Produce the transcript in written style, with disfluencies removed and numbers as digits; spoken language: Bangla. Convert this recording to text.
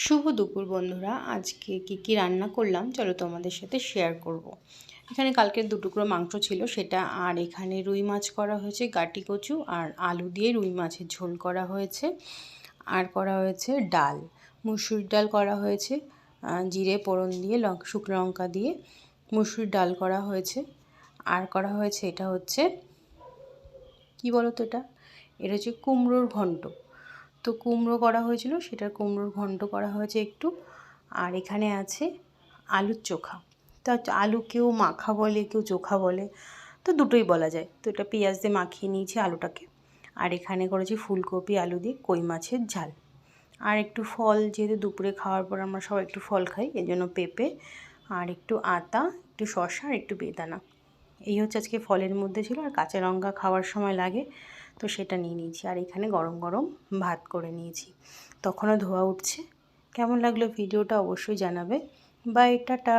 শুভ দুপুর বন্ধুরা। আজকে কি রান্না করলাম চলো তোমাদের সাথে শেয়ার করব। এখানে কালকের 2 টুকরো মাংস ছিল সেটা, আর এখানে রুই মাছ করা হয়েছে, গাটি কচু আর আলু দিয়ে রুই মাছের ঝোল করা হয়েছে। আর করা হয়েছে ডাল, মুসুর ডাল করা হয়েছে, জিরে ফোড়ন দিয়ে শুকনো লঙ্কা দিয়ে মুসুর ডাল করা হয়েছে। আর করা হয়েছে এটা হচ্ছে কি বলো তো, এটা হচ্ছে কুমড়োর ঘন্ট। তো কুমড়ো করা হয়েছিল, সেটা কুমড়োর ঘন্ট করা হয়েছে একটু। আর এখানে আছে আলুর চোখা। তা আলু কেউ মাখা বলে, কেউ চোখা বলে, তো দুটোই বলা যায়। তো এটা পেঁয়াজ দিয়ে মাখিয়ে নিয়েছি আলুটাকে। আর এখানে করেছি ফুলকপি আলু দিয়ে কই মাছের ঝাল। আর একটু ফল, যেহেতু দুপুরে খাওয়ার পর আমরা সবাই একটু ফল খাই, এই জন্য পেঁপে আর একটু আতা, একটু শসা আর একটু বেদানা, এই হচ্ছে আজকে ফলের মধ্যে ছিল। আর কাঁচা লঙ্কা খাওয়ার সময় লাগে, তো সেটা নিয়ে নিয়েছি। আর এখানে গরম গরম ভাত করে নিয়েছি, তখনও ধোয়া উঠছে। কেমন লাগলো ভিডিওটা অবশ্যই জানাবে। Bye, tata.